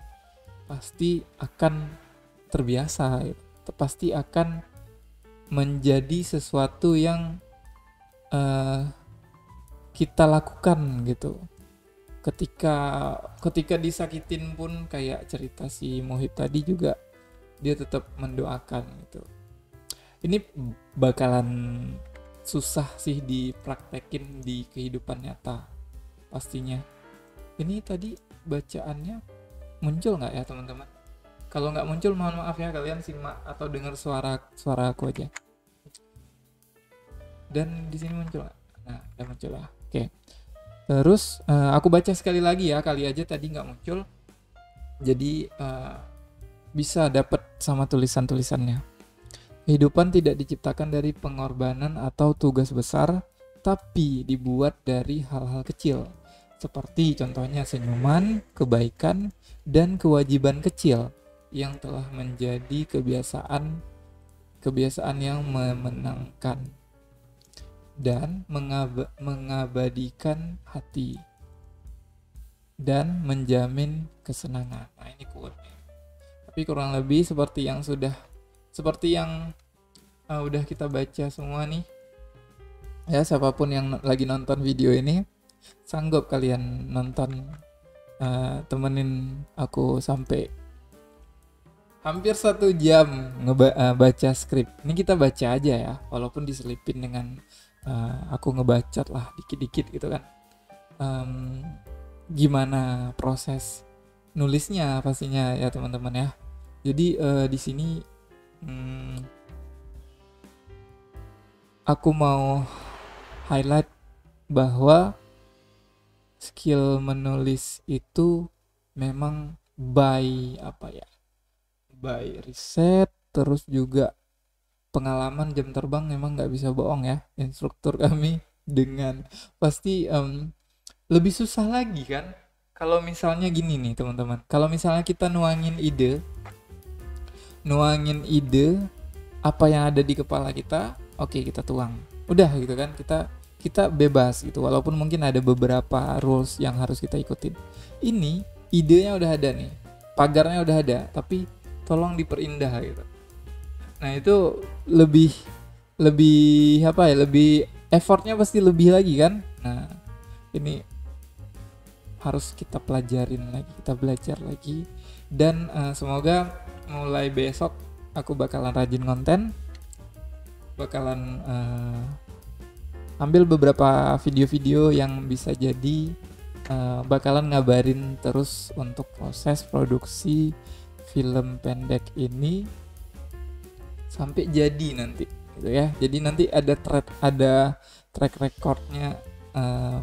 pasti akan terbiasa gitu. Pasti akan menjadi sesuatu yang kita lakukan gitu. Ketika disakitin pun, kayak cerita si Muhib tadi juga, dia tetap mendoakan gitu. Ini bakalan susah sih dipraktekin di kehidupan nyata pastinya. Ini tadi bacaannya muncul nggak ya teman-teman? Kalau nggak muncul mohon maaf ya, kalian simak atau dengar suara aku aja. Dan di sini muncul nggak? Nah, udah muncul lah. Oke. Terus aku baca sekali lagi ya, kali aja tadi nggak muncul. Jadi bisa dapat sama tulisan-tulisannya. Kehidupan tidak diciptakan dari pengorbanan atau tugas besar, tapi dibuat dari hal-hal kecil. Seperti contohnya senyuman, kebaikan, dan kewajiban kecil yang telah menjadi kebiasaan yang memenangkan dan mengabadikan hati dan menjamin kesenangan. Nah, ini quote-nya. Tapi kurang lebih seperti yang udah kita baca semua nih. Ya, siapapun yang lagi nonton video ini, sanggup kalian nonton, temenin aku sampai hampir 1 jam baca skrip. Ini kita baca aja ya, walaupun diselipin dengan aku ngebacot lah dikit-dikit gitu kan. Gimana proses nulisnya pastinya ya teman-teman ya. Jadi di sini aku mau highlight bahwa skill menulis itu memang by riset, terus juga pengalaman jam terbang. Memang nggak bisa bohong ya, instruktur kami dengan pasti lebih susah lagi kan kalau misalnya gini nih teman-teman. Kalau misalnya kita nuangin ide apa yang ada di kepala kita, oke, kita tuang, udah gitu kan, kita bebas gitu, walaupun mungkin ada beberapa rules yang harus kita ikutin. Ini idenya udah ada nih, pagarnya udah ada, tapi tolong diperindah gitu. Nah itu lebih effortnya pasti lebih lagi kan. Nah ini harus kita pelajarin lagi, kita belajar lagi. Dan semoga mulai besok aku bakalan rajin konten, bakalan ambil beberapa video-video yang bisa jadi bakalan ngabarin terus untuk proses produksi film pendek ini sampai jadi nanti gitu ya. Jadi nanti ada track recordnya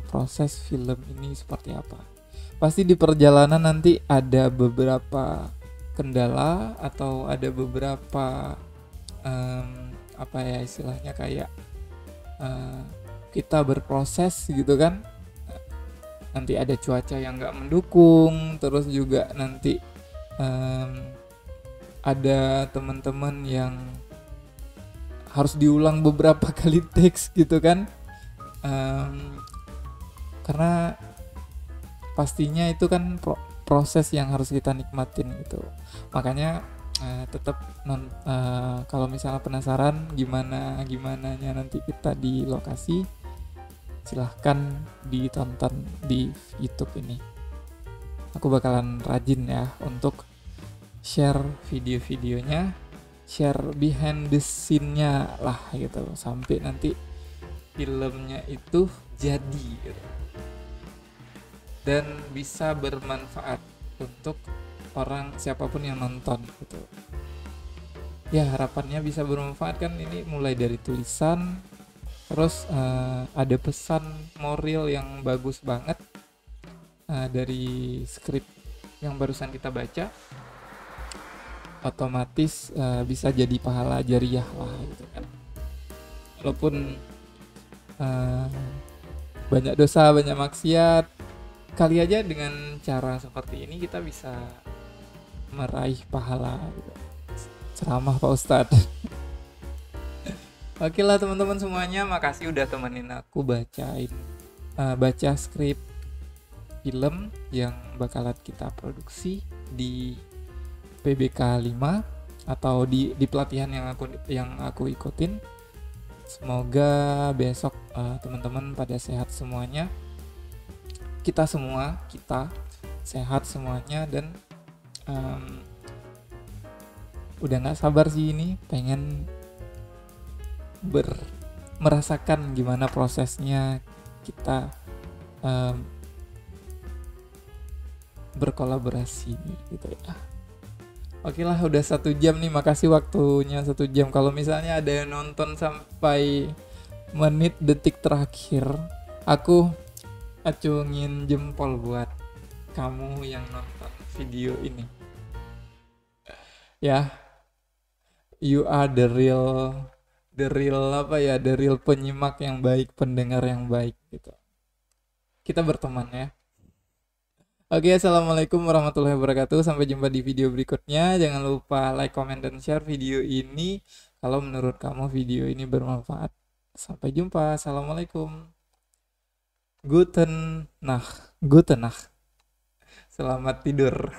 proses film ini seperti apa. Pasti di perjalanan nanti ada beberapa kendala atau ada beberapa istilahnya kayak kita berproses gitu kan. Nanti ada cuaca yang nggak mendukung, terus juga nanti ada teman-teman yang harus diulang beberapa kali teks gitu kan, karena pastinya itu kan proses yang harus kita nikmatin gitu. Makanya tetap kalau misalnya penasaran gimana gimananya nanti kita di lokasi, silahkan ditonton di YouTube ini. Aku bakalan rajin ya untuk share video-videonya, share behind the scene-nya lah gitu, sampai nanti filmnya itu jadi gitu. Dan bisa bermanfaat untuk orang siapapun yang nonton gitu. Ya harapannya bisa bermanfaat kan, ini mulai dari tulisan, terus ada pesan moral yang bagus banget dari skrip yang barusan kita baca, otomatis bisa jadi pahala jariah lah gitu kan. Walaupun banyak dosa, banyak maksiat, kali aja dengan cara seperti ini kita bisa meraih pahala gitu. Ceramah Pak Ustadz. Oke lah teman-teman semuanya, makasih udah temenin aku baca skrip film yang bakalan kita produksi di PBK 5 atau di pelatihan yang aku ikutin. Semoga besok teman-teman pada sehat semuanya. Kita sehat semuanya, dan udah nggak sabar sih ini pengen merasakan gimana prosesnya kita berkolaborasi gitu ya. Oke lah, udah 1 jam nih, makasih waktunya 1 jam. Kalau misalnya ada yang nonton sampai menit detik terakhir, aku acungin jempol buat kamu yang nonton video ini ya. You are the real penyimak yang baik, pendengar yang baik gitu. Kita berteman ya. Oke, assalamualaikum warahmatullahi wabarakatuh. Sampai jumpa di video berikutnya. Jangan lupa like, comment, dan share video ini kalau menurut kamu video ini bermanfaat. Sampai jumpa. Assalamualaikum. Guten Nacht. Selamat tidur.